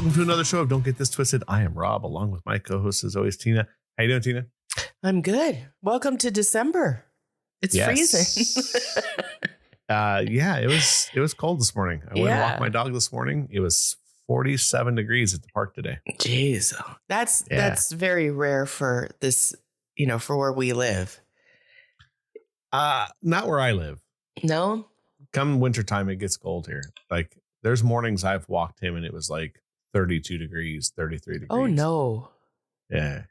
welcome to another show of Don't Get This Twisted. I am Rob, along with my co-host as always, Tina. How you doing, Tina? I'm good. Welcome to December. It's freezing. Yeah, it was cold this morning. I went and walked my dog this morning. It was 47 degrees at the park today. Jeez. That's very rare for this, for where we live. Not where I live. No? Come wintertime, it gets cold here. Like, there's mornings I've walked him and it was like 32 degrees, 33 degrees. Oh, no. Yeah.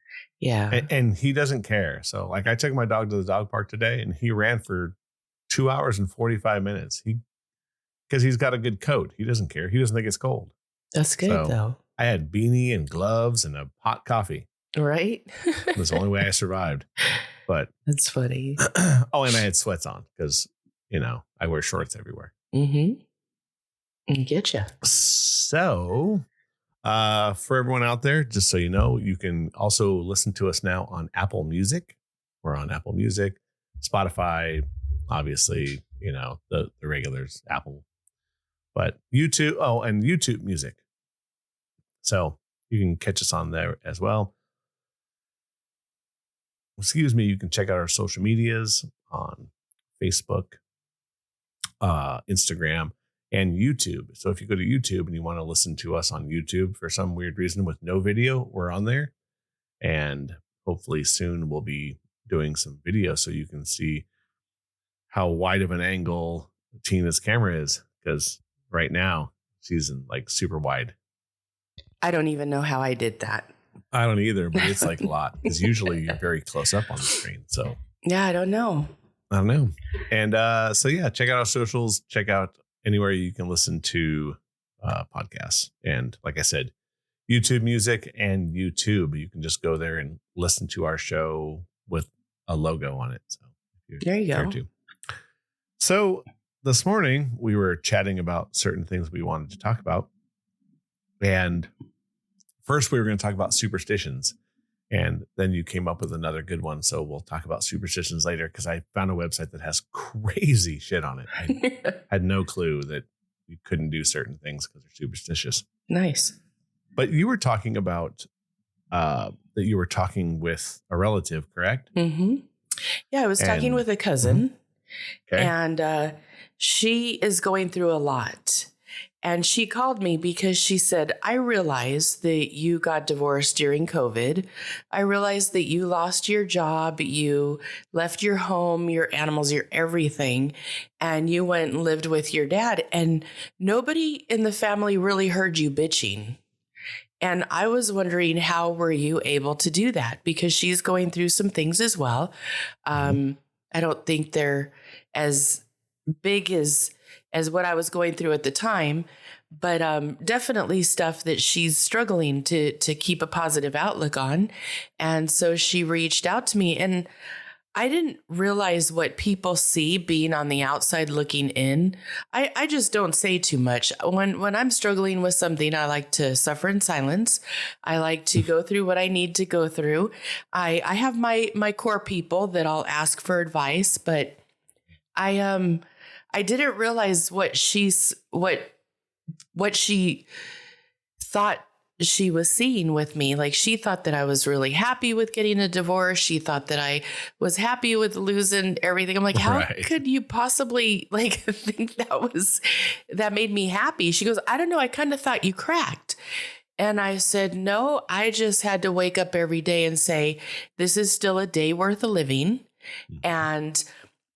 Yeah. And he doesn't care. So, like, I took my dog to the dog park today and he ran for 2 hours and 45 minutes. Because he's got a good coat. He doesn't care. He doesn't think it's cold. That's good, though. I had beanie and gloves and a hot coffee. Right? It was the only way I survived. But that's funny. Oh, and I had sweats on because, I wear shorts everywhere. Mm-hmm. Getcha. So, for everyone out there, just so you know, you can also listen to us now on Apple Music. We're on Apple Music, Spotify, obviously, the regulars, Apple, but YouTube. Oh, and YouTube Music. So you can catch us on there as well. Excuse me. You can check out our social medias on Facebook, Instagram, and YouTube. So if you go to YouTube and you want to listen to us on YouTube for some weird reason with no video, we're on there. And hopefully soon we'll be doing some video so you can see how wide of an angle Tina's camera is. Because right now she's in like super wide. I don't even know how I did that. I don't either, but it's like a lot. Because usually you're very close up on the screen. So yeah, I don't know. And check out our socials. Check out anywhere you can listen to podcasts. And like I said, YouTube Music and YouTube. You can just go there and listen to our show with a logo on it. So there you go. So this morning we were chatting about certain things we wanted to talk about. And first we were going to talk about superstitions. And then you came up with another good one. So we'll talk about superstitions later because I found a website that has crazy shit on it. I had no clue that you couldn't do certain things because they're superstitious. Nice. But you were talking about that you were talking with a relative, correct? Mm-hmm. Yeah, I was talking with a cousin. Mm-hmm. Okay. And she is going through a lot. And she called me because she said, I realized that you got divorced during COVID. I realized that you lost your job. You left your home, your animals, your everything. And you went and lived with your dad. And nobody in the family really heard you bitching. And I was wondering, how were you able to do that? Because she's going through some things as well. I don't think they're as big as what I was going through at the time, but definitely stuff that she's struggling to keep a positive outlook on. And so she reached out to me, and I didn't realize what people see being on the outside looking in. I just don't say too much. When I'm struggling with something, I like to suffer in silence. I like to go through what I need to go through. I have my core people that I'll ask for advice, but I didn't realize what she thought she was seeing with me. Like, she thought that I was really happy with getting a divorce. She thought that I was happy with losing everything. I'm like, how could you possibly think that made me happy? She goes, I don't know. I kind of thought you cracked. And I said, no, I just had to wake up every day and say, this is still a day worth of living. And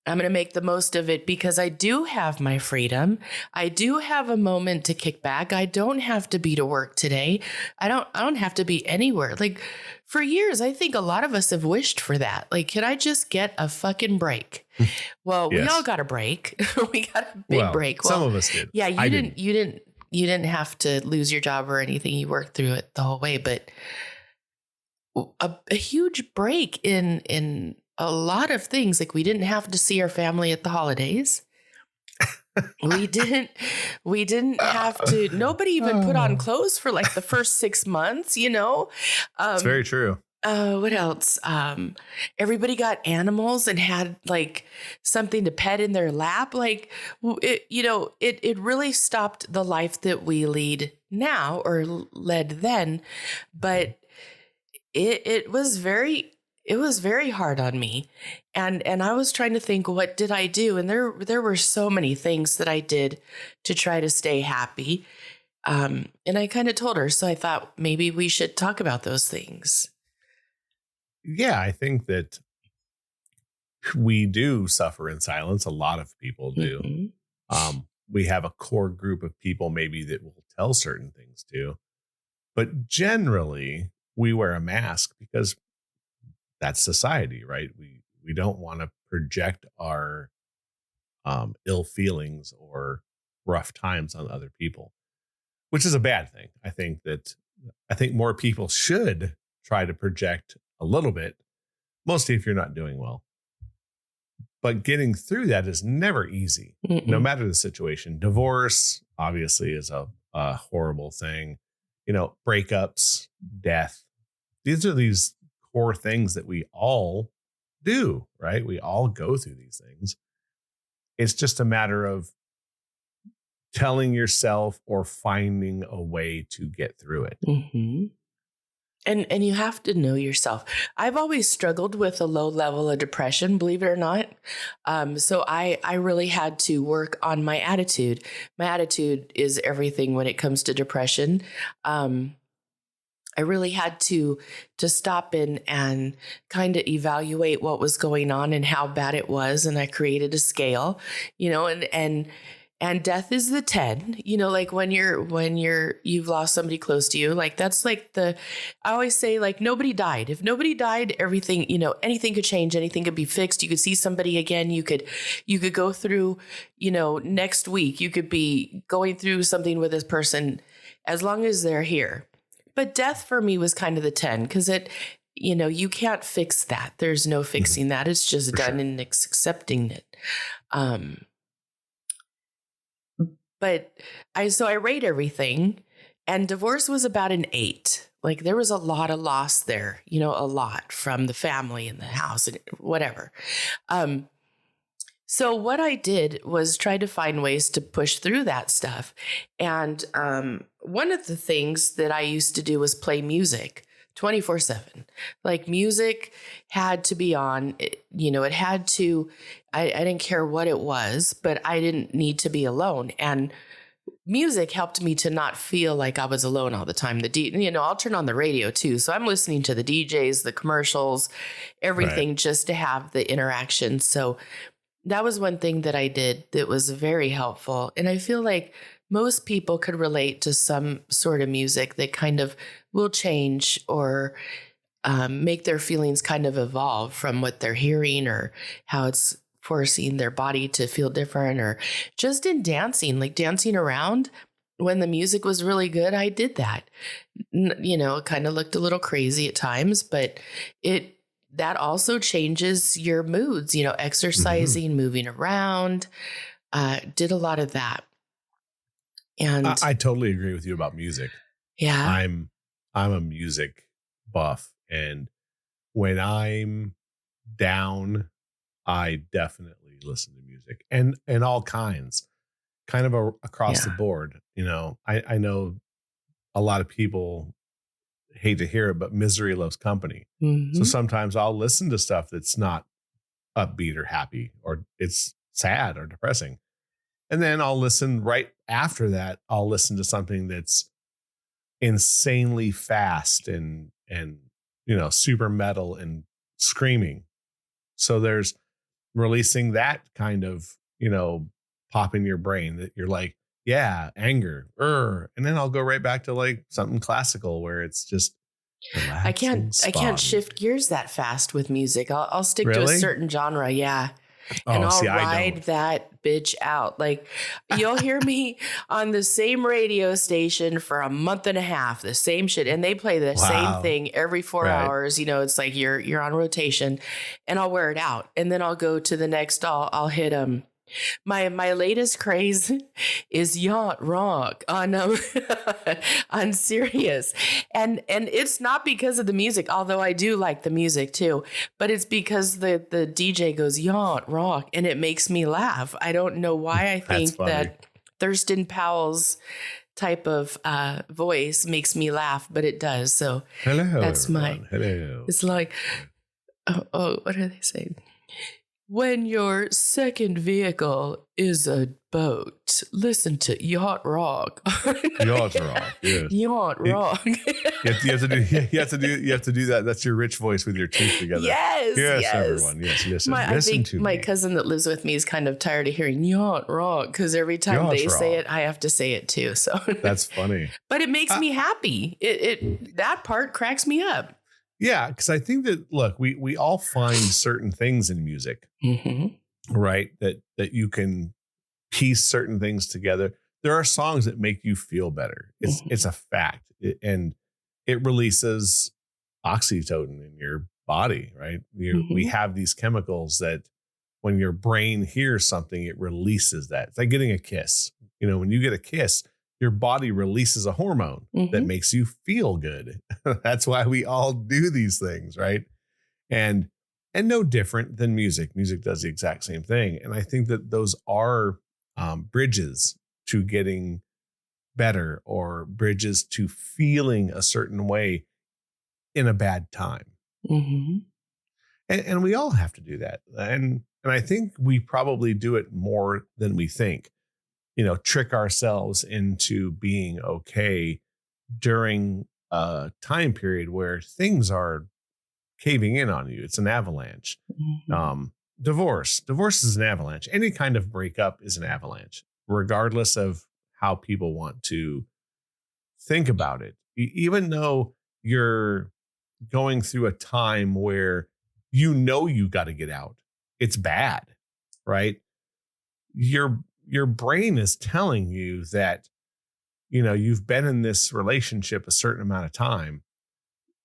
I'm going to make the most of it because I do have my freedom. I do have a moment to kick back. I don't have to be to work today. I don't have to be anywhere. Like, for years, I think a lot of us have wished for that. Like, can I just get a fucking break? Well, yes. We all got a break. We got a big break. Well, some of us did. Yeah, you didn't have to lose your job or anything. You worked through it the whole way, but a huge break in a lot of things. Like, we didn't have to see our family at the holidays. We didn't have to, nobody even put on clothes for like the first 6 months, It's very true. What else? Everybody got animals and had like something to pet in their lap. Like it really stopped the life that we lead now or led then. But it was very hard on me. And I was trying to think, what did I do? And there were so many things that I did to try to stay happy. And I kind of told her, so I thought maybe we should talk about those things. Yeah, I think that we do suffer in silence. A lot of people do. Mm-hmm. We have a core group of people maybe that will tell certain things to, but generally we wear a mask because that's society, right? We don't want to project our ill feelings or rough times on other people, which is a bad thing. I think more people should try to project a little bit, mostly if you're not doing well. But getting through that is never easy, no matter the situation. Divorce, obviously, is a horrible thing. Breakups, death. These core things that we all do, right? We all go through these things. It's just a matter of telling yourself or finding a way to get through it. Mm-hmm. And you have to know yourself. I've always struggled with a low level of depression, believe it or not. So I really had to work on my attitude. My attitude is everything when it comes to depression. I really had to stop in and kind of evaluate what was going on and how bad it was. And I created a scale, and death is the 10, like when you've lost somebody close to you, like that's like I always say, like, nobody died. If nobody died, everything, anything could change, anything could be fixed. You could see somebody again. You could go through, next week, you could be going through something with this person as long as they're here. But death for me was kind of the 10 because you can't fix that. There's no fixing that. It's just For done sure. and accepting it. But I rate everything, and divorce was about an 8. Like there was a lot of loss there, a lot from the family and the house and whatever. So what I did was try to find ways to push through that stuff. And one of the things that I used to do was play music 24/7. Like music had to be on, it had to, I didn't care what it was, but I didn't need to be alone. And music helped me to not feel like I was alone all the time. I'll turn on the radio too. So I'm listening to the DJs, the commercials, everything, Right. just to have the interaction. So that was one thing that I did that was very helpful. And I feel like most people could relate to some sort of music that kind of will change or make their feelings kind of evolve from what they're hearing or how it's forcing their body to feel different, or just in dancing, like dancing around when the music was really good. I did that. It kind of looked a little crazy at times, but that also changes your moods, exercising, moving around, did a lot of that. And I totally agree with you about music. yeah, I'm a music buff, and when I'm down, I definitely listen to music and all kinds, kind of across the yeah. board. I know a lot of people hate to hear it, but misery loves company. So Mm-hmm. sometimes I'll listen to stuff that's not upbeat or happy, or it's sad or depressing. And then I'll listen right after that. I'll listen to something that's insanely fast and super metal and screaming. So there's releasing that kind of, pop in your brain that you're like, yeah, anger, and then I'll go right back to like something classical where it's just relaxing, I can't spa shift music. gears that fast with music. I'll stick to a Really? certain genre. Yeah. And Oh, I'll see, I ride don't. that bitch out. Like you'll hear me on the same radio station for a month and a half, the same shit. And they play the same Wow. thing every 4 Right. hours. It's like you're on rotation, and I'll wear it out. And then I'll go to the next, I'll hit My latest craze is yacht rock on on Sirius, and it's not because of the music, although I do like the music too, but it's because the DJ goes yacht rock, and it makes me laugh. I don't know why. I That's think funny. that Thurston Powell's type of voice makes me laugh, but it does. So Hello, that's everyone. Hello. It's like, oh, what are they saying? When your second vehicle is a boat, listen to yacht rock. Yacht rock. Yes. Yacht rock. You have to do that. That's your rich voice with your teeth together. Yes. Everyone. Yes, listen. I think to my me. cousin that lives with me is kind of tired of hearing yacht rock because every time Yacht they say rock. it, I have to say it too. So That's funny. But it makes me happy. It that part cracks me up. Yeah, because I think that, look, we all find certain things in music, right? That you can piece certain things together. There are songs that make you feel better. It's a fact. And it releases oxytocin in your body, right? We have these chemicals that when your brain hears something, it releases that. It's like getting a kiss. When you get a kiss, your body releases a hormone that makes you feel good. That's why we all do these things, right? And no different than music. Music does the exact same thing. And I think that those are bridges to getting better, or bridges to feeling a certain way in a bad time. And we all have to do that. And I think we probably do it more than we think. Trick ourselves into being okay during a time period where things are caving in on you. It's an avalanche. Divorce is an avalanche. Any kind of breakup is an avalanche, regardless of how people want to think about it. Even though you're going through a time where you got to get out, it's bad, right? Your brain is telling you that, you've been in this relationship a certain amount of time.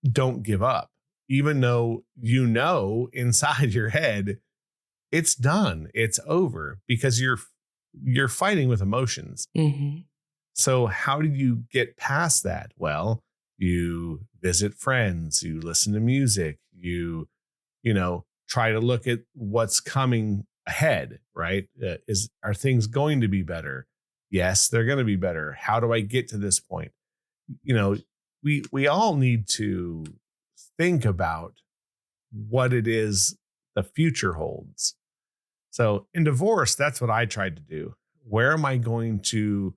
Don't give up, even though inside your head it's done, it's over, because you're fighting with emotions. So how do you get past that? Well, you visit friends, you listen to music, you try to look at what's coming ahead, right? Are things going to be better? Yes, they're going to be better. How do I get to this point? We all need to think about what it is the future holds. So in divorce, that's what I tried to do. Where am I going to,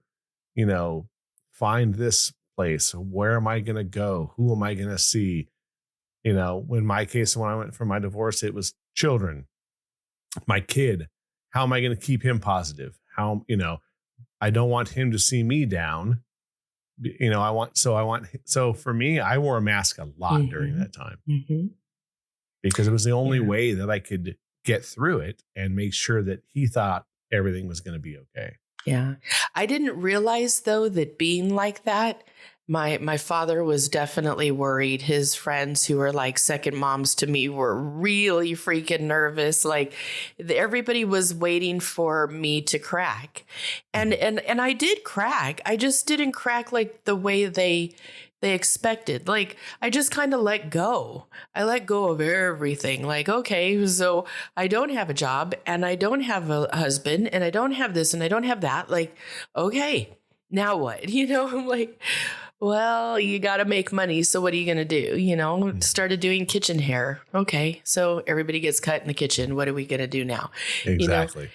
find this place? Where am I going to go? Who am I going to see? In my case, when I went for my divorce, it was children. My kid, how am I going to keep him positive? I don't want him to see me down. So for me, I wore a mask a lot during that time because it was the only way that I could get through it and make sure that he thought everything was going to be okay. Yeah. I didn't realize, though, that being like that, my father was definitely worried. His friends, who are like second moms to me, were really freaking nervous. Like everybody was waiting for me to crack. And I did crack. I just didn't crack like the way they expected. Like I just kind of let go. I let go of everything. Like, okay, so I don't have a job and I don't have a husband and I don't have this and I don't have that. Like, okay, now what? I'm like, well, you got to make money. So what are you going to do? Started doing kitchen hair. Okay. So everybody gets cut in the kitchen. What are we going to do now? Exactly.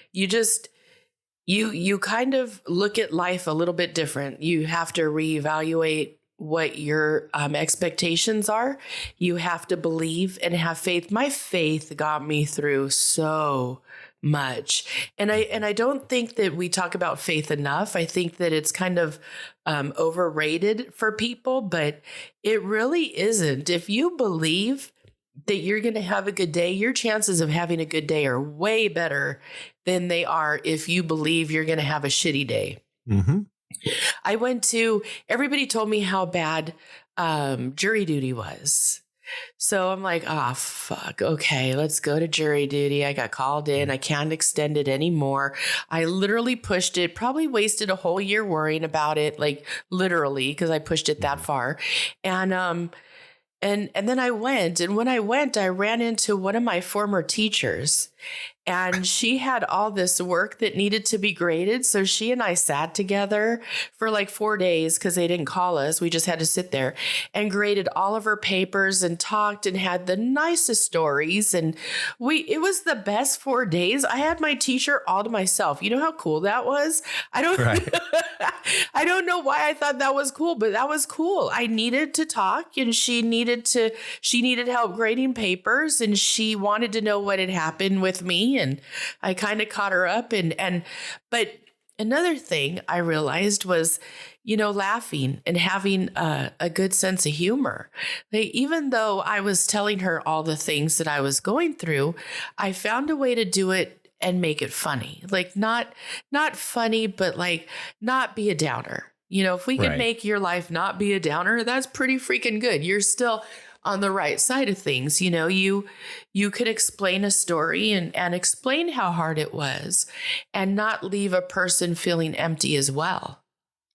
You kind of look at life a little bit different. You have to reevaluate what your expectations are. You have to believe and have faith. My faith got me through so much. And I don't think that we talk about faith enough. I think that it's kind of overrated for people, but it really isn't. If you believe that you're going to have a good day, your chances of having a good day are way better than they are if you believe you're going to have a shitty day. Everybody told me how bad jury duty was. So I'm like, oh, fuck. Okay, let's go to jury duty. I got called in. I can't extend it anymore. I literally pushed it, probably wasted a whole year worrying about it, like literally, because I pushed it that far. And then I went. And when I went, I ran into one of my former teachers. And she had all this work that needed to be graded. So she and I sat together for like 4 days because they didn't call us. We just had to sit there and graded all of her papers and talked and had the nicest stories. And it was the best 4 days. I had my teacher all to myself. You know how cool that was? I don't, Right. I don't know why I thought that was cool, but that was cool. I needed to talk and she needed help grading papers and she wanted to know what had happened with me. And I kind of caught her up but another thing I realized was, laughing and having a good sense of humor. Like, even though I was telling her all the things that I was going through, I found a way to do it and make it funny. Like not funny, but like not be a downer. If we could make your life not be a downer, that's pretty freaking good. You're still on the right side of things. You could explain a story and explain how hard it was and not leave a person feeling empty as well.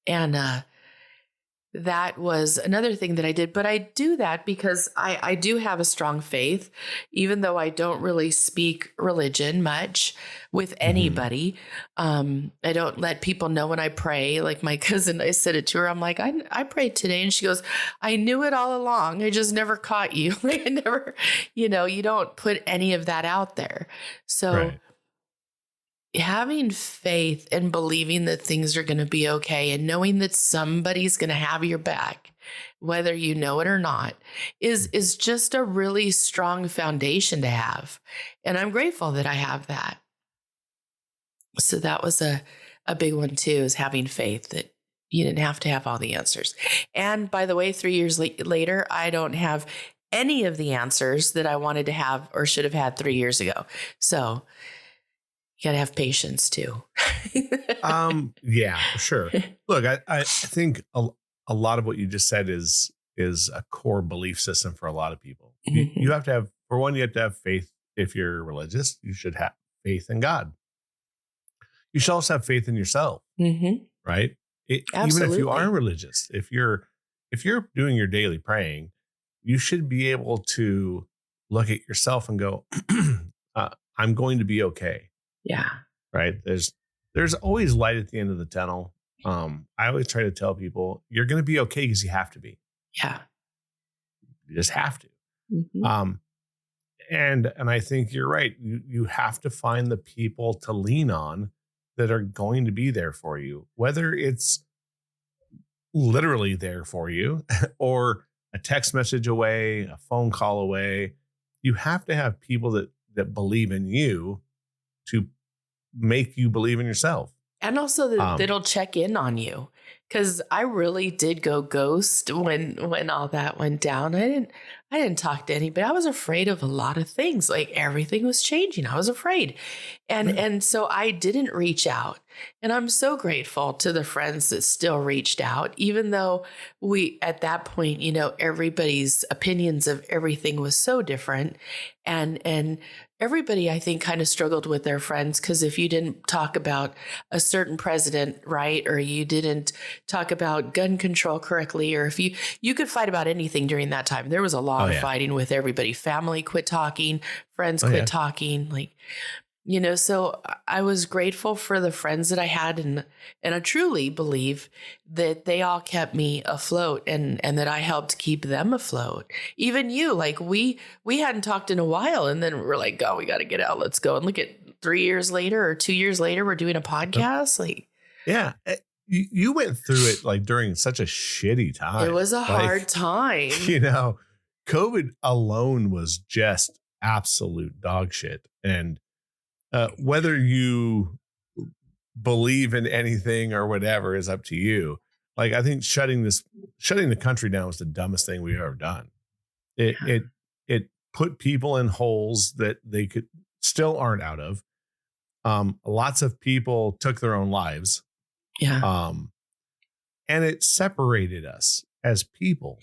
And that was another thing that I did. But I do that because I do have a strong faith, even though I don't really speak religion much with anybody. I don't let people know when I pray. Like my cousin, I said it to her. I'm like, I prayed today. And she goes, I knew it all along. I just never caught you. Like I never, you don't put any of that out there. So having faith and believing that things are going to be okay and knowing that somebody's going to have your back, whether you know it or not, is just a really strong foundation to have. And I'm grateful that I have that. So that was a big one too, is having faith that you didn't have to have all the answers. And by the way, 3 years later, I don't have any of the answers that I wanted to have or should have had 3 years ago. So you got to have patience too. Yeah, for sure. Look, I think a lot of what you just said is a core belief system for a lot of people. You have to have, for one, you have to have faith. If you're religious, you should have faith in God. You should also have faith in yourself, right? Even if you are religious, if you're doing your daily praying, you should be able to look at yourself and go, I'm going to be okay. Yeah. Right. There's always light at the end of the tunnel. I always try to tell people you're going to be okay because you have to be. Yeah. You just have to. And I think you're right. You have to find the people to lean on that are going to be there for you, whether it's literally there for you or a text message away, a phone call away. You have to have people that believe in you to make you believe in yourself. And also that'll check in on you. Because I really did go ghost when all that went down. I didn't talk to anybody. I was afraid of a lot of things. Like everything was changing. I was afraid. And so I didn't reach out. And I'm so grateful to the friends that still reached out, even though we, at that point, everybody's opinions of everything was so different. And everybody, I think, kind of struggled with their friends because if you didn't talk about a certain president, right, or you didn't talk about gun control correctly, or if you could fight about anything during that time. There was a lot of fighting with everybody. Family quit talking, friends quit talking, so I was grateful for the friends that I had, and I truly believe that they all kept me afloat and that I helped keep them afloat. Even you, like we hadn't talked in a while, and then we're like, oh, we got to get out. Let's go. And look at 3 years later or 2 years later, we're doing a podcast. Yeah. You went through it like during such a shitty time. It was a hard time. COVID alone was just absolute dog shit. And whether you believe in anything or whatever is up to you. Like, I think shutting the country down was the dumbest thing we've ever done. It put people in holes that they still aren't out of. Lots of people took their own lives. Yeah. And it separated us as people.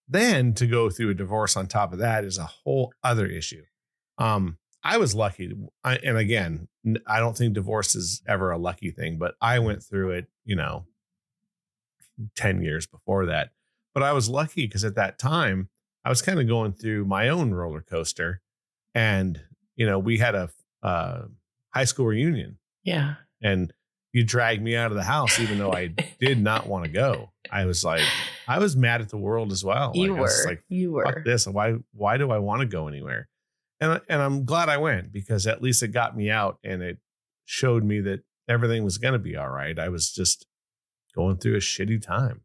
then to go through a divorce on top of that is a whole other issue. I was lucky. And again, I don't think divorce is ever a lucky thing, but I went through it, 10 years before that. But I was lucky because at that time I was kind of going through my own roller coaster, and, we had a high school reunion. Yeah. And you dragged me out of the house, even though I did not want to go. I was mad at the world as well. You I was were. You were. Fuck this. Why do I want to go anywhere? And I'm glad I went, because at least it got me out and it showed me that everything was going to be all right. I was just going through a shitty time.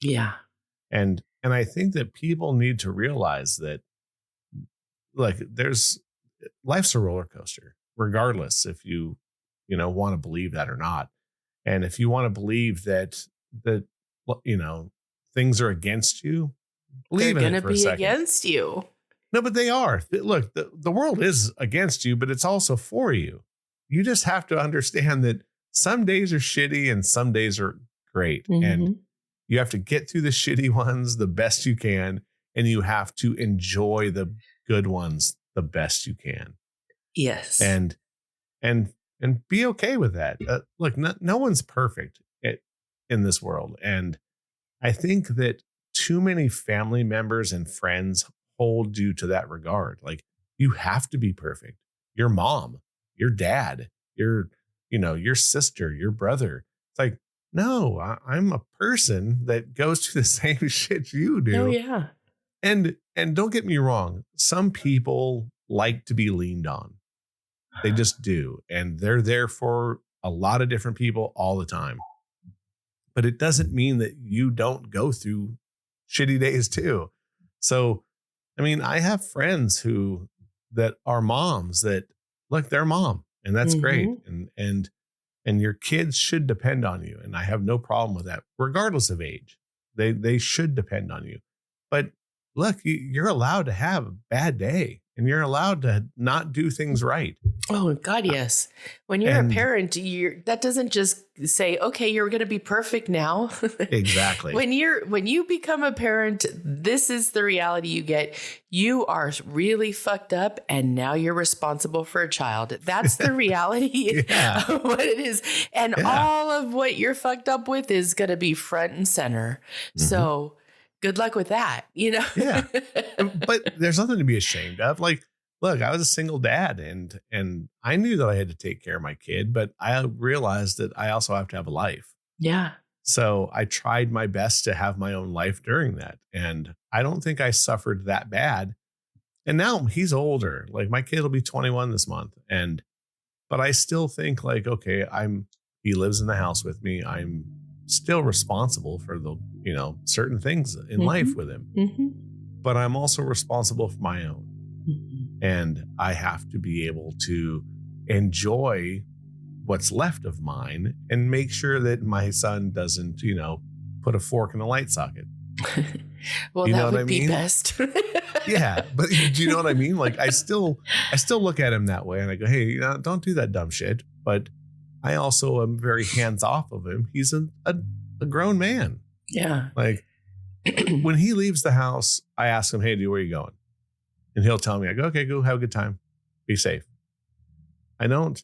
Yeah. And I think that people need to realize that, like, life's a roller coaster, regardless if you want to believe that or not. And if you want to believe that things are against you, believe they're in it for a second. Against you. No, but they are. Look, the world is against you, but it's also for you. You just have to understand that some days are shitty and some days are great. Mm-hmm. And you have to get through the shitty ones the best you can. And you have to enjoy the good ones the best you can. Yes. And be okay with that. Look, no one's perfect in this world. And I think that too many family members and friends hold you to that regard. Like, you have to be perfect. Your mom, your dad, your sister, your brother. It's like, no, I'm a person that goes through the same shit you do. Oh, yeah. And don't get me wrong. Some people like to be leaned on. They just do. And they're there for a lot of different people all the time. But it doesn't mean that you don't go through shitty days too. So, I mean, I have friends that are moms that, look, they're mom, and that's great. And your kids should depend on you. And I have no problem with that, regardless of age. They should depend on you. But look, you're allowed to have a bad day, and you're allowed to not do things right. Oh, God, yes. When you're a parent, that doesn't just say, okay, you're going to be perfect now. Exactly. When you become a parent, this is the reality you get. You are really fucked up, and now you're responsible for a child. That's the reality of what it is. And all of what you're fucked up with is going to be front and center. Mm-hmm. So good luck with that, Yeah. But there's nothing to be ashamed of. Like, look, I was a single dad, and I knew that I had to take care of my kid, but I realized that I also have to have a life. Yeah. So I tried my best to have my own life during that. And I don't think I suffered that bad. And now he's older. Like, my kid will be 21 this month. But I still think, like, okay, he lives in the house with me. I'm still responsible for the, certain things in life with him. Mm-hmm. But I'm also responsible for my own. Mm-hmm. And I have to be able to enjoy what's left of mine and make sure that my son doesn't, put a fork in a light socket. Well, that would be best. Yeah. But do you know what I mean? Like, I still look at him that way, and I go, hey, don't do that dumb shit. But I also am very hands off of him. He's a grown man. Yeah. Like, when he leaves the house, I ask him, hey, dude, where are you going? And he'll tell me, I go, okay, go have a good time. Be safe. I don't,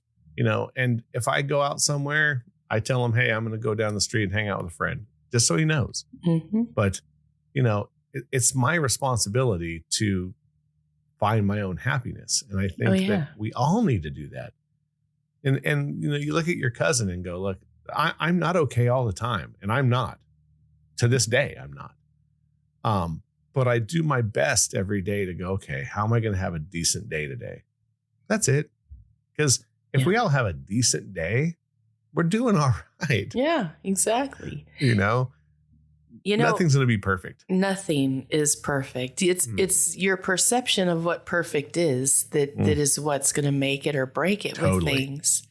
and if I go out somewhere, I tell him, hey, I'm going to go down the street and hang out with a friend, just so he knows. Mm-hmm. But, it's my responsibility to find my own happiness. And I think that we all need to do that. And you look at your cousin and go, look, I'm not okay all the time. And I'm not. To this day, I'm not. But I do my best every day to go, okay, how am I going to have a decent day today? That's it. Because if we all have a decent day, we're doing all right. Yeah, exactly. Nothing's going to be perfect. Nothing is perfect. It's your perception of what perfect is that is what's going to make it or break it with things.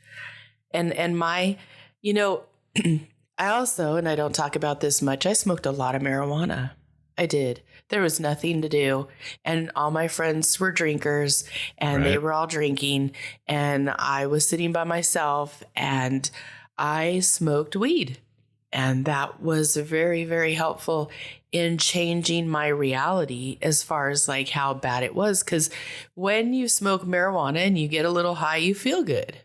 And my, I also, and I don't talk about this much, I smoked a lot of marijuana. I did. There was nothing to do. And all my friends were drinkers, and they were all drinking. And I was sitting by myself, and I smoked weed. And that was very, very helpful in changing my reality as far as like how bad it was. Because when you smoke marijuana and you get a little high, you feel good.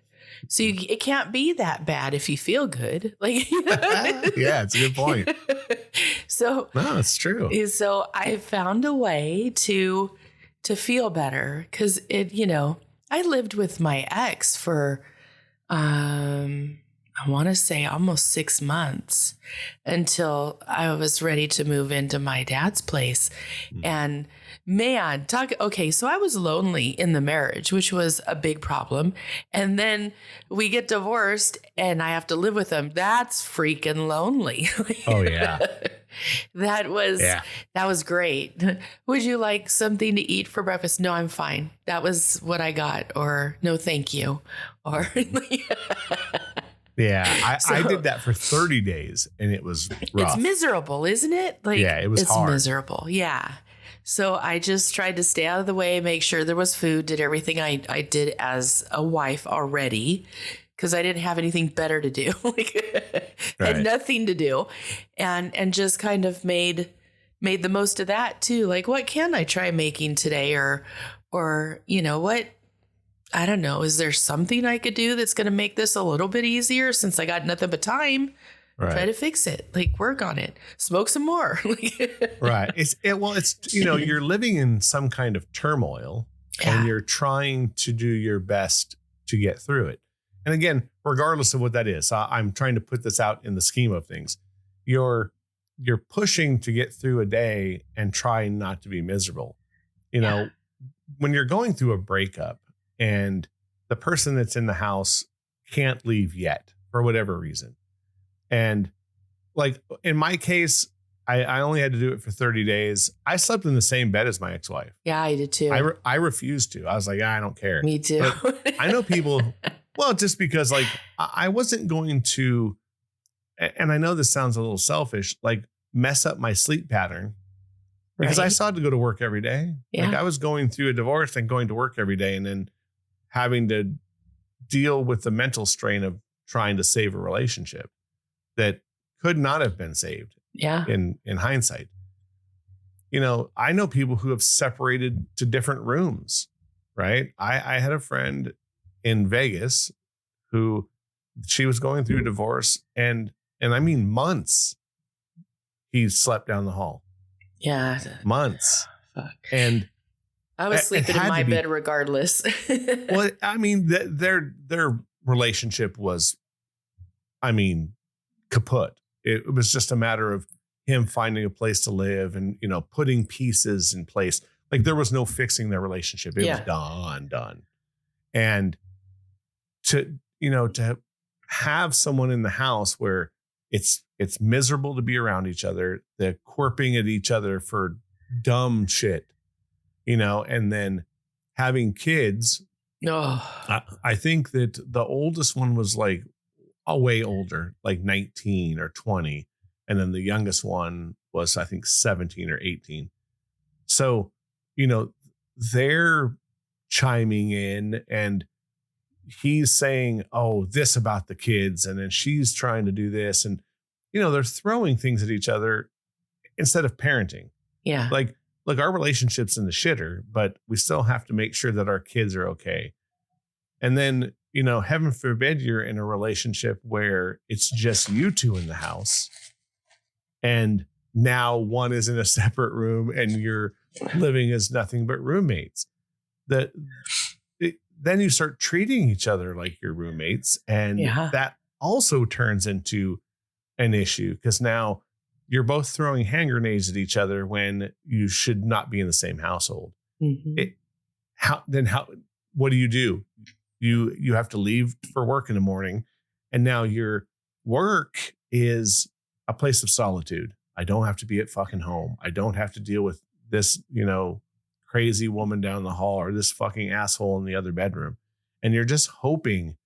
So it can't be that bad if you feel good. Like, Yeah, it's a good point. So No, it's true. So I found a way to feel better because I lived with my ex for I want to say almost 6 months until I was ready to move into my dad's place. And man, so I was lonely in the marriage, which was a big problem. And then we get divorced and I have to live with him. That's freaking lonely. Oh, yeah. That was great. Would you like something to eat for breakfast? No, I'm fine. That was what I got. Or no, thank you. Or Yeah, I did that for 30 days and it was rough. It's miserable, isn't it? Like, yeah, it was hard. It's miserable. Yeah. So I just tried to stay out of the way, make sure there was food, did everything I did as a wife already because I didn't have anything better to do. Had nothing to do. And just kind of made the most of that too. Like, what can I try making today? Or what? I don't know. Is there something I could do that's going to make this a little bit easier since I got nothing but time? Right. Try to fix it. Like, work on it. Smoke some more. Right. It's you're living in some kind of turmoil and you're trying to do your best to get through it. And again, regardless of what that is, I'm trying to put this out in the scheme of things. You're pushing to get through a day and trying not to be miserable. When you're going through a breakup, and the person that's in the house can't leave yet for whatever reason. And like in my case, I only had to do it for 30 days. I slept in the same bed as my ex-wife. Yeah, I did too. I refused to. I was like, I don't care. Me too. But I know people, well, just because like I wasn't going to, and I know this sounds a little selfish, like mess up my sleep pattern. Because I still had to go to work every day. Yeah. Like I was going through a divorce and going to work every day and then having to deal with the mental strain of trying to save a relationship that could not have been saved. Yeah. In hindsight. I know people who have separated to different rooms, right? I had a friend in Vegas who she was going through a divorce and I mean months. He slept down the hall. Yeah. Months. Fuck. And I was sleeping in my bed regardless. Well, I mean, their relationship was, kaput. It was just a matter of him finding a place to live and, putting pieces in place. Like there was no fixing their relationship. It was done. And to have someone in the house where it's miserable to be around each other, they're quirping at each other for dumb shit. And then having kids. I think that the oldest one was like way older, like 19 or 20. And then the youngest one was, I think, 17 or 18. So, they're chiming in and he's saying, oh, this about the kids. And then she's trying to do this. And, they're throwing things at each other instead of parenting. Yeah. Like, look, our relationship's in the shitter, but we still have to make sure that our kids are okay. And then, heaven forbid you're in a relationship where it's just you two in the house. And now one is in a separate room and you're living as nothing but roommates. Then you start treating each other like your roommates. And that also turns into an issue because now you're both throwing hand grenades at each other when you should not be in the same household. Mm-hmm. What do? You have to leave for work in the morning. And now your work is a place of solitude. I don't have to be at fucking home. I don't have to deal with this, crazy woman down the hall or this fucking asshole in the other bedroom. And you're just hoping.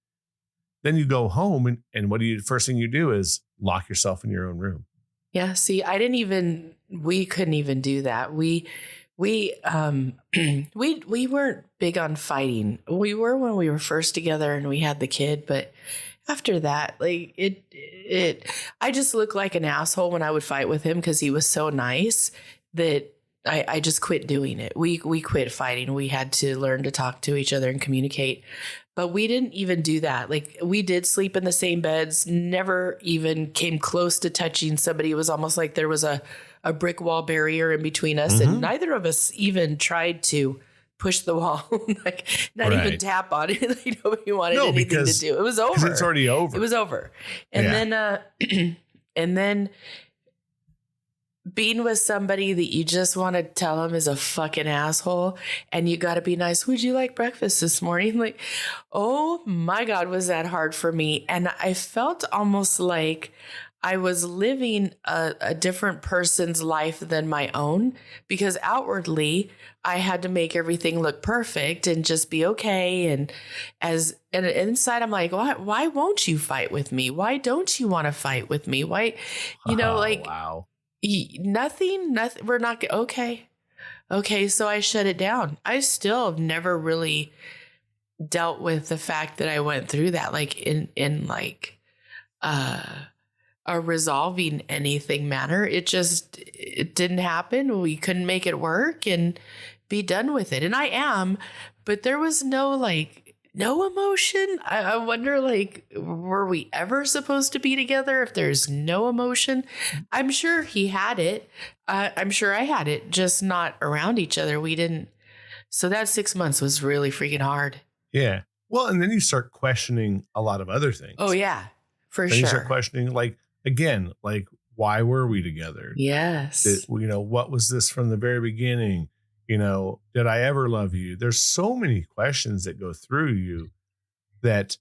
Then you go home and what do you, first thing you do is lock yourself in your own room. Yeah. See, we couldn't even do that. We weren't big on fighting. We were when we were first together and we had the kid, but after that, like I just looked like an asshole when I would fight with him because he was so nice that I just quit doing it. We quit fighting. We had to learn to talk to each other and communicate. But we didn't even do that. Like, we did sleep in the same beds, never even came close to touching somebody. It was almost like there was a brick wall barrier in between us. And neither of us even tried to push the wall, like not even tap on it. Like, nobody wanted anything to do. It was over. It's already over. It was over. And then, and then being with somebody that you just want to tell them is a fucking asshole, and you got to be nice. Would you like breakfast this morning? Like, oh my God, was that hard for me? And I felt almost like I was living a different person's life than my own, because outwardly I had to make everything look perfect and just be okay. And inside I'm like, why won't you fight with me? Why don't you want to fight with me? Why, wow. Nothing. We're not okay. So I shut it down. I still have never really dealt with the fact that I went through that, like in like a resolving anything manner. It didn't happen. We couldn't make it work and be done with it. And I am, but there was no emotion. I wonder, like, were we ever supposed to be together if there's no emotion? I'm sure he had it. I'm sure I had it, just not around each other. We didn't. So that 6 months was really freaking hard. Yeah. Well, and then you start questioning a lot of other things. Oh, yeah, for then sure. You start questioning, like, again, like, why were we together? Yes. What was this from the very beginning? Did I ever love you? There's so many questions that go through you that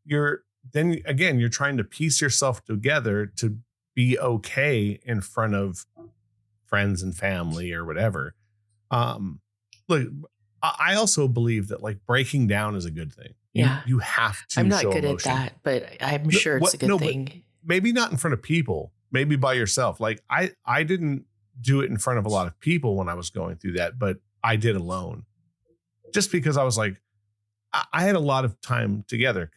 you're trying to piece yourself together to be okay in front of friends and family or whatever. Look, I also believe that, like, breaking down is a good thing. You have to. I'm not show good emotion. at that, but I'm sure it's a good thing. Maybe not in front of people, maybe by yourself. Like, I didn't do it in front of a lot of people when I was going through that, but I did alone, just because I was like, I had a lot of time together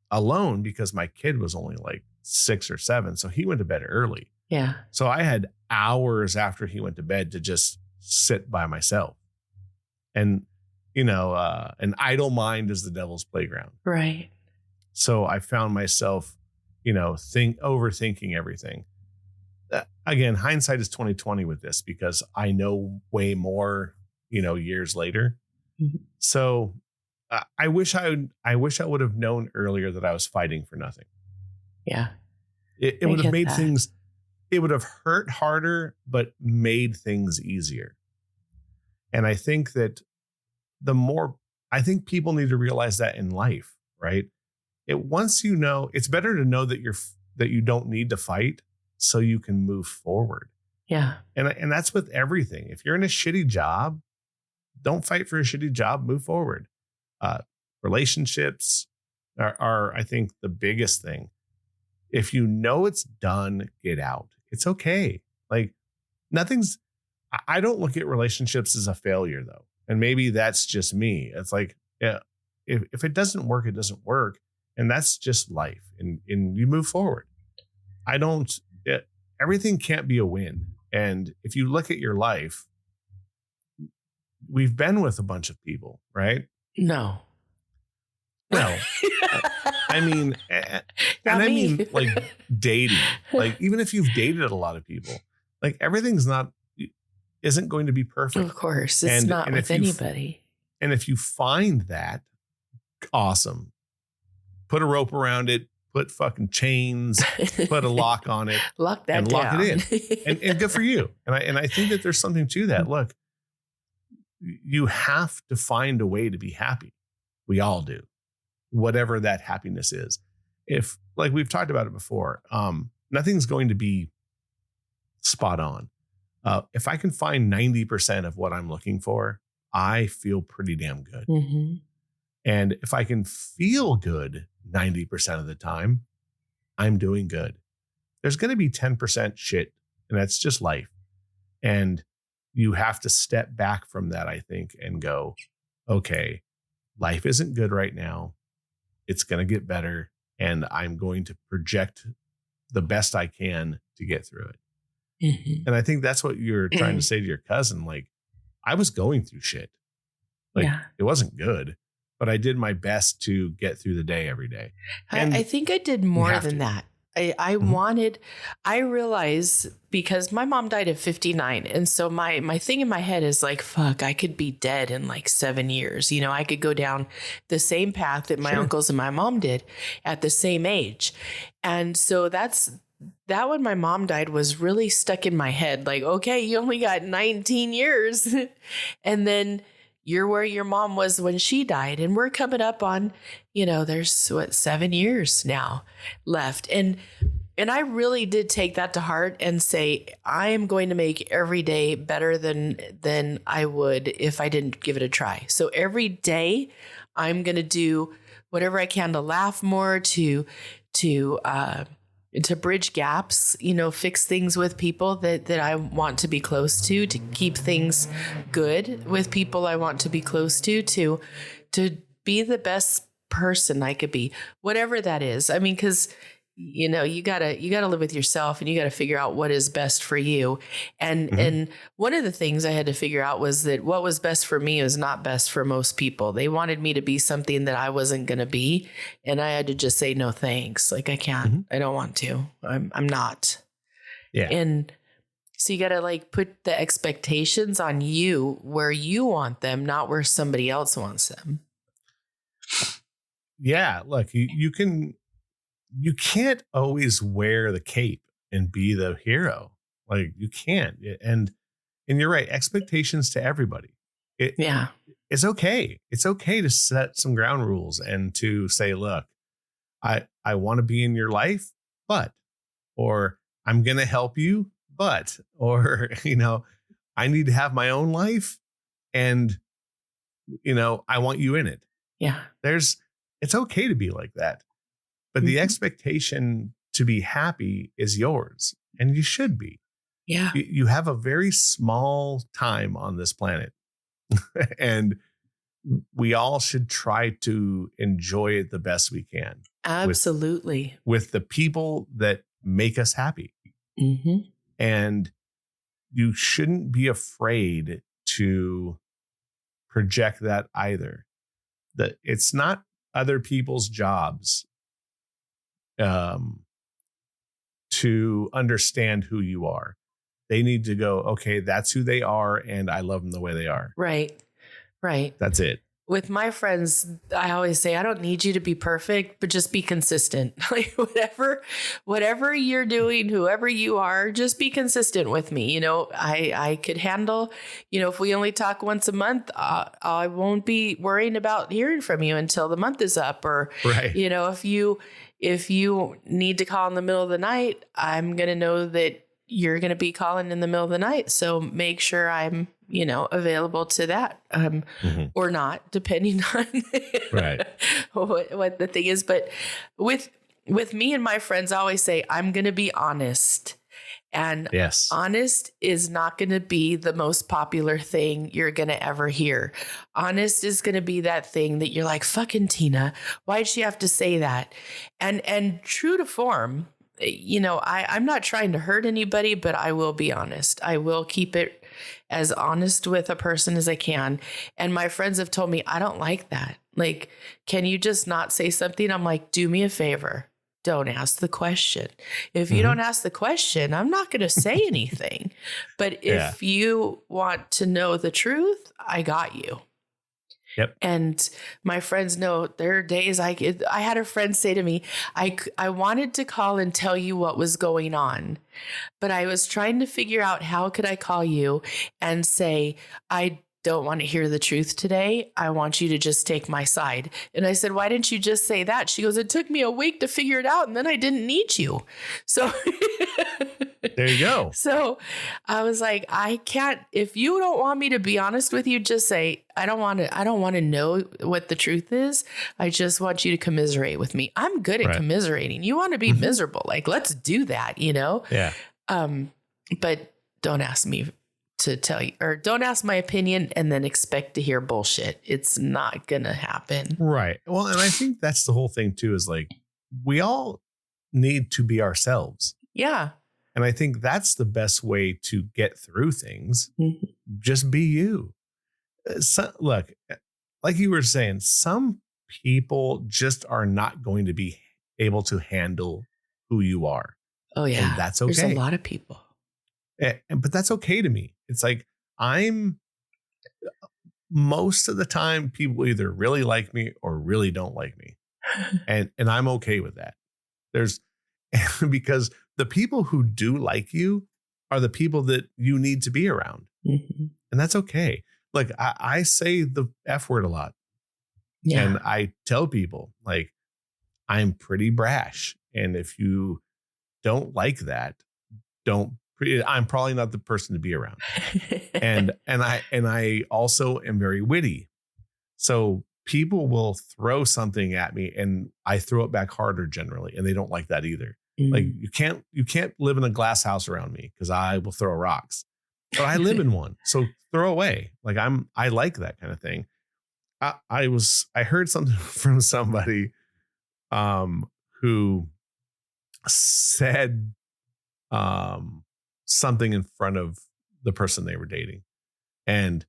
alone because my kid was only like 6 or 7. So he went to bed early. Yeah. So I had hours after he went to bed to just sit by myself. And, an idle mind is the devil's playground. Right. So I found myself, overthinking everything. Again, hindsight is 20/20 with this, because I know way more, years later. Mm-hmm. So I wish I would have known earlier that I was fighting for nothing. Yeah. It would have made things, it would have hurt harder, but made things easier. And I think that people need to realize that in life, right? It's better to know that you don't need to fight so you can move forward. Yeah. And that's with everything. If you're in a shitty job, don't fight for a shitty job, move forward. Relationships are, I think, the biggest thing. If you know it's done, get out. It's okay. Like, I don't look at relationships as a failure, though. And maybe that's just me. It's like, yeah, if it doesn't work, it doesn't work. And that's just life. And you move forward. Everything can't be a win. And if you look at your life, we've been with a bunch of people, right? No. I mean, mean, like, dating, like, even if you've dated a lot of people, like, everything's isn't going to be perfect. Of course. It's not with anybody. And if you find that, awesome. Put a rope around it, put fucking chains, put a lock on it, lock that and down. Lock it in. And good for you. And I think that there's something to that. Look, you have to find a way to be happy. We all do, whatever that happiness is. If, like we've talked about it before, nothing's going to be spot on. If I can find 90% of what I'm looking for, I feel pretty damn good. Mm-hmm. And if I can feel good 90% of the time, I'm doing good. There's going to be 10% shit, and that's just life. And you have to step back from that, I think, and go, okay, life isn't good right now. it's going to get better, and I'm going to project the best I can to get through it. Mm-hmm. And I think that's what you're trying to say to your cousin. Like, I was going through shit. Like, it wasn't good, but I did my best to get through the day every day. And I think I did more than that. I realized, because my mom died at 59. And so my thing in my head is like, fuck, I could be dead in like 7 years. You know, I could go down the same path that my uncles and my mom did at the same age. And so that when my mom died was really stuck in my head. Like, okay, you only got 19 years. And then you're where your mom was when she died. And we're coming up on, there's 7 years now left. And I really did take that to heart and say, I am going to make every day better than I would if I didn't give it a try. So every day I'm going to do whatever I can to laugh more, to bridge gaps, fix things with people that I want to be close to keep things good with people I want to be close to be the best person I could be, whatever that is. I mean, because you gotta live with yourself, and you gotta figure out what is best for you. And one of the things I had to figure out was that what was best for me was not best for most people. They wanted me to be something that I wasn't going to be. And I had to just say, no, thanks. Like, I can't, I don't want to, I'm not. Yeah. And so you gotta like put the expectations on you where you want them, not where somebody else wants them. Yeah. Look, you can't always wear the cape and be the hero. Like, you can't. And you're right. Expectations to everybody. It's okay. It's okay to set some ground rules and to say, look, I want to be in your life, or I'm going to help you, or, I need to have my own life, and, I want you in it. Yeah. It's okay to be like that. But the expectation to be happy is yours, and you should be. Yeah. You have a very small time on this planet, and we all should try to enjoy it the best we can. Absolutely. With the people that make us happy. Mm-hmm. And you shouldn't be afraid to project that either. That it's not other people's jobs to understand who you are. They need to go, okay, that's who they are, and I love them the way they are. Right. That's it. With my friends, I always say, I don't need you to be perfect, but just be consistent. Like, whatever you're doing, whoever you are, just be consistent with me. I could handle, if we only talk once a month, I won't be worrying about hearing from you until the month is up. Or, if you need to call in the middle of the night, I'm going to know that you're going to be calling in the middle of the night. So make sure I'm, available to that, or not, depending on what the thing is. But with me and my friends, I always say, I'm going to be honest. And honest is not going to be the most popular thing you're going to ever hear. Honest is going to be that thing that you're like, fucking Tina, why'd she have to say that? And true to form, I'm not trying to hurt anybody, but I will be honest. I will keep it as honest with a person as I can. And my friends have told me, I don't like that. Like, can you just not say something? I'm like, do me a favor. Don't ask the question. If you don't ask the question, I'm not going to say anything. But if you want to know the truth, I got you. Yep. And my friends know there are days I had a friend say to me, I wanted to call and tell you what was going on, but I was trying to figure out how could I call you and say, I don't want to hear the truth today. I want you to just take my side. And I said, why didn't you just say that? She goes, it took me a week to figure it out, and then I didn't need you. So there you go. So I was like, I can't, if you don't want me to be honest with you, just say, I don't want to know what the truth is. I just want you to commiserate with me. I'm good at commiserating. You want to be miserable. Like, let's do that, Yeah. But don't ask me to tell you, or don't ask my opinion and then expect to hear bullshit. It's not going to happen. Right. Well, and I think that's the whole thing too, is like, we all need to be ourselves. Yeah. And I think that's the best way to get through things. Mm-hmm. Just be you. So, look, like you were saying, some people just are not going to be able to handle who you are. Oh, yeah. And that's okay. There's a lot of people. But that's okay to me. It's like, most of the time, people either really like me or really don't like me. And I'm okay with that. Because the people who do like you are the people that you need to be around. Mm-hmm. And that's okay. Like, I say the F word a lot. Yeah. And I tell people, like, I'm pretty brash. And if you don't like that, I'm probably not the person to be around. and I also am very witty. So people will throw something at me and I throw it back harder generally. And they don't like that either. Mm. Like, you can't live in a glass house around me because I will throw rocks. But I live in one. So throw away. Like, I like that kind of thing. I heard something from somebody who said something in front of the person they were dating, and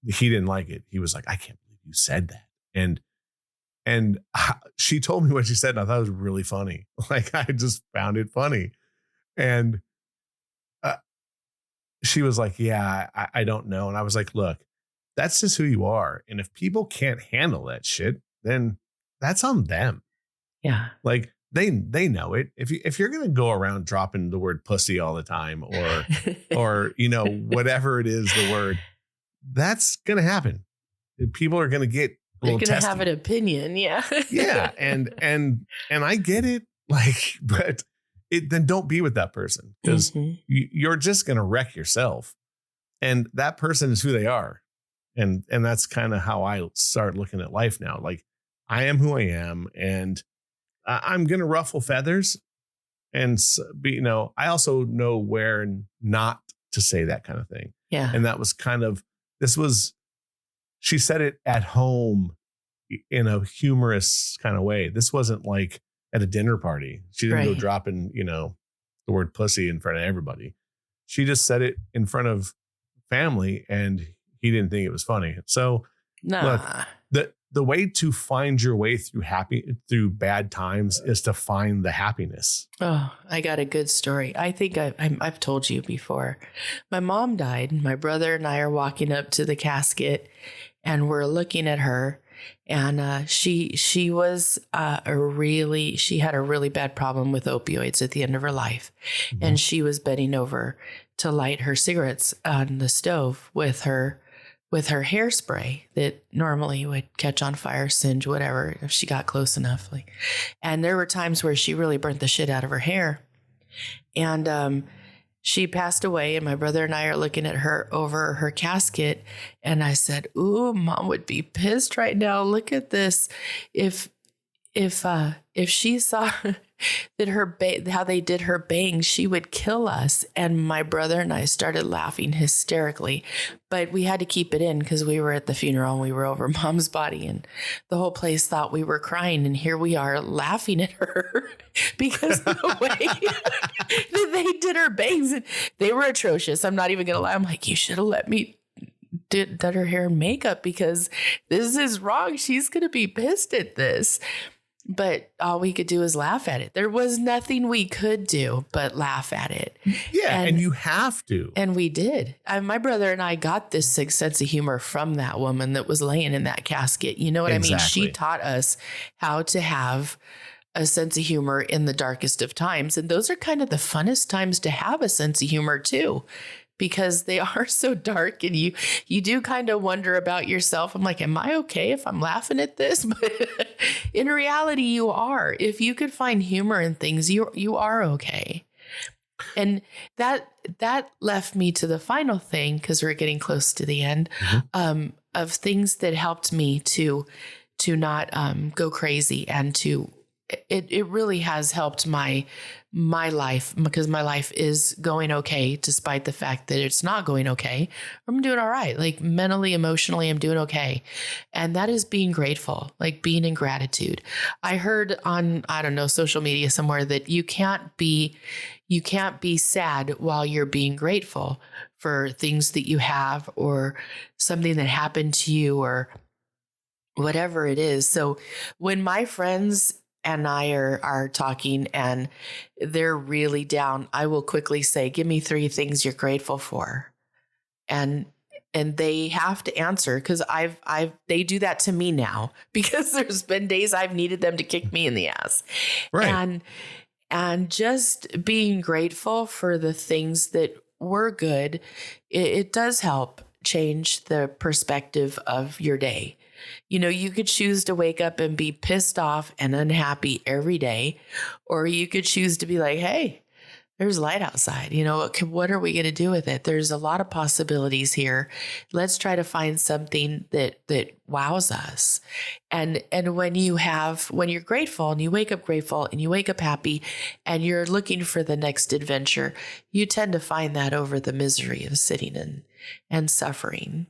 he didn't like it. He was like, I can't believe you said that. And she told me what she said, and I thought it was really funny. Like, I just found it funny. And she was like, yeah, I don't know. And I was like, look, that's just who you are. And if people can't handle that shit, then that's on them. Yeah. Like, they know it. If you're going to go around dropping the word pussy all the time, or whatever it is, the word, that's going to happen. People are going to get they're going to have an opinion. Yeah. Yeah. And I get it. Like, but then don't be with that person, because you're just going to wreck yourself. And that person is who they are. And that's kind of how I start looking at life now. Like, I am who I am, and I'm going to ruffle feathers, and I also know where not to say that kind of thing. Yeah. And that was she said it at home in a humorous kind of way. This wasn't like at a dinner party. She didn't go dropping, the word pussy in front of everybody. She just said it in front of family, and he didn't think it was funny. So look, the way to find your way through bad times is to find the happiness. Oh, I got a good story. I think I've told you before. My mom died. My brother and I are walking up to the casket, and we're looking at her. And she had a really bad problem with opioids at the end of her life. Mm-hmm. And she was bending over to light her cigarettes on the stove with her hairspray that normally would catch on fire, singe, whatever, if she got close enough. And there were times where she really burnt the shit out of her hair. And she passed away, and my brother and I are looking at her over her casket. And I said, ooh, Mom would be pissed right now. Look at this. If she saw that how they did her bangs, she would kill us. And my brother and I started laughing hysterically, but we had to keep it in because we were at the funeral and we were over Mom's body, and the whole place thought we were crying. And here we are laughing at her because of the way that they did her bangs. And they were atrocious. I'm not even going to lie. I'm like, you should have let me did her hair and makeup because this is wrong. She's going to be pissed at this. But all we could do is laugh at it. There was nothing we could do but laugh at it. Yeah, and you have to. And we did. My brother and I got this sixth sense of humor from that woman that was laying in that casket. You know what I mean? She taught us how to have a sense of humor in the darkest of times. And those are kind of the funnest times to have a sense of humor too, because they are so dark, and you do kind of wonder about yourself. I'm like, am I okay if I'm laughing at this? But in reality, you are. If you could find humor in things, you are okay. And that left me to the final thing, because we're getting close to the end, of things that helped me to not go crazy and to it really has helped my life, because my life is going okay despite the fact that it's not going okay. I'm doing all right. Like mentally, emotionally, I'm doing okay. And that is being grateful, like being in gratitude. I heard on, I don't know, social media somewhere that you can't be sad while you're being grateful for things that you have or something that happened to you or whatever it is. So when my friends and I are talking and they're really down, I will quickly say, give me 3 things you're grateful for. And they have to answer, because they do that to me now, because there's been days I've needed them to kick me in the ass. Right. And just being grateful for the things that were good, it does help change the perspective of your day. You could choose to wake up and be pissed off and unhappy every day, or you could choose to be like, hey, there's light outside. What are we going to do with it? There's a lot of possibilities here. Let's try to find something that wows us. And when you're grateful and you wake up grateful and you wake up happy and you're looking for the next adventure, you tend to find that over the misery of sitting and suffering.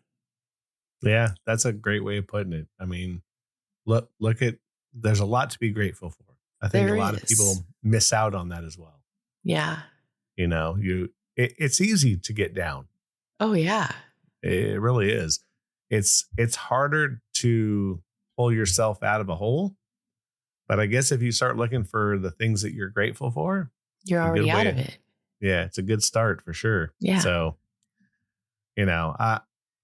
Yeah, that's a great way of putting it. I mean, look at, there's a lot to be grateful for. I think a lot of people miss out on that as well. Yeah. It's easy to get down. Oh yeah. It really is. It's harder to pull yourself out of a hole. But I guess if you start looking for the things that you're grateful for, you're already out of it. Yeah, it's a good start for sure. Yeah. So,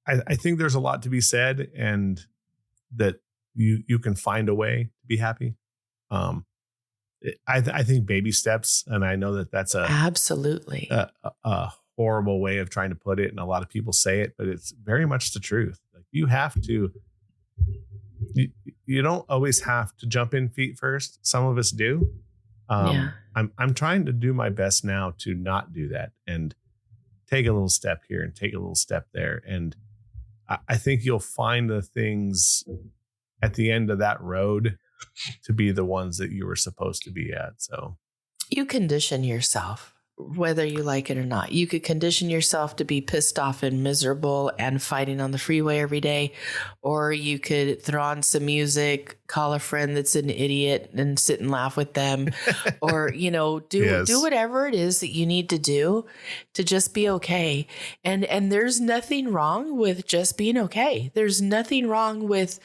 I think there's a lot to be said, and that you can find a way to be happy. I think baby steps, and I know that's absolutely a horrible way of trying to put it, and a lot of people say it, but it's very much the truth. Like you have to, you don't always have to jump in feet first. Some of us do. Yeah. I'm trying to do my best now to not do that and take a little step here and take a little step there, and I think you'll find the things at the end of that road to be the ones that you were supposed to be at. So you condition yourself, whether you like it or not. You could condition yourself to be pissed off and miserable and fighting on the freeway every day, or you could throw on some music, call a friend that's an idiot and sit and laugh with them, or, do whatever it is that you need to do to just be okay. And there's nothing wrong with just being okay. There's nothing wrong with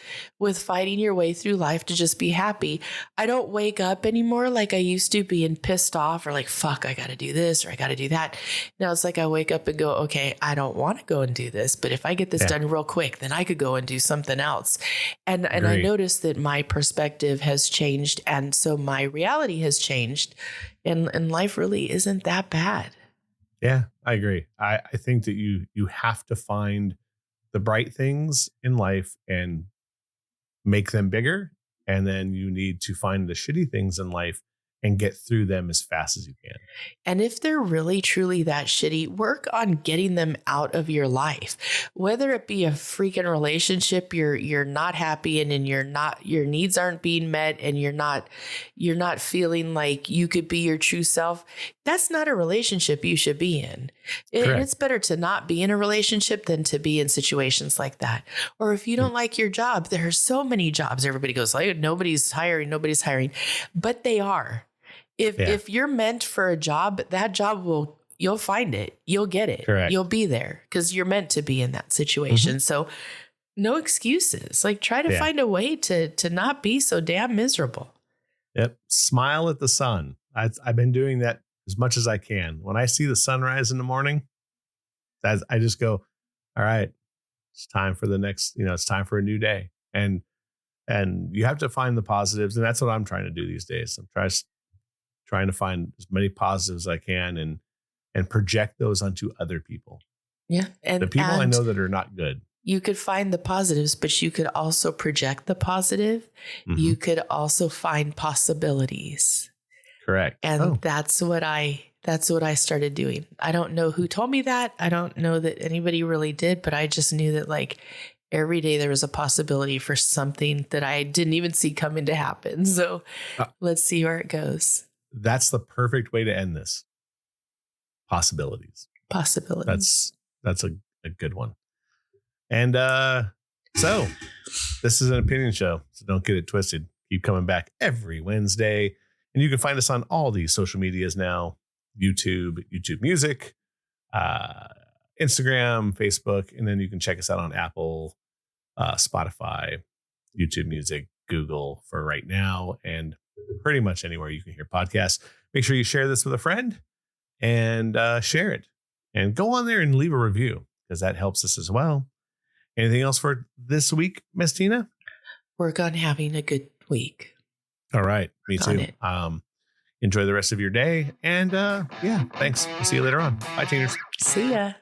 fighting your way through life to just be happy. I don't wake up anymore like I used to, being pissed off or like, fuck, I got to do this or I got to do that. Now it's like I wake up and go, okay, I don't want to go and do this, but if I get this done real quick, then I could go and do something else. And I noticed that my perspective has changed, and so my reality has changed, and life really isn't that bad. Yeah, I agree. I think that you have to find the bright things in life and make them bigger, and then you need to find the shitty things in life and get through them as fast as you can. And if they're really, truly that shitty, work on getting them out of your life. Whether it be a freaking relationship you're not happy in, and your needs aren't being met, and you're not feeling like you could be your true self. That's not a relationship you should be in. It's better to not be in a relationship than to be in situations like that. Or if you don't like your job, there are so many jobs. Everybody goes like, nobody's hiring, but they are. If you're meant for a job, that job you'll find it. You'll get it. Correct. You'll be there because you're meant to be in that situation. Mm-hmm. So no excuses. Like try to find a way to not be so damn miserable. Yep. Smile at the sun. I've been doing that as much as I can. When I see the sunrise in the morning, I just go, all right, it's time for the next, it's time for a new day. And you have to find the positives. And that's what I'm trying to do these days. I'm trying to find as many positives as I can and project those onto other people. Yeah. And the people I know that are not good. You could find the positives, but you could also project the positive. Mm-hmm. You could also find possibilities. Correct. And that's what I started doing. I don't know who told me that. I don't know that anybody really did, but I just knew that like every day there was a possibility for something that I didn't even see coming to happen. So let's see where it goes. That's the perfect way to end this. Possibilities. That's a good one. And so this is an opinion show, so don't get it twisted. Keep coming back every Wednesday. And you can find us on all these social medias now. YouTube Music, Instagram, Facebook, and then you can check us out on Apple, Spotify, YouTube Music, Google for right now, and pretty much anywhere you can hear podcasts. Make sure you share this with a friend and share it. And go on there and leave a review because that helps us as well. Anything else for this week, Miss Tina? Work on having a good week. All right. Me too. Enjoy the rest of your day. And yeah, thanks. We'll see you later on. Bye, Teeners. See ya.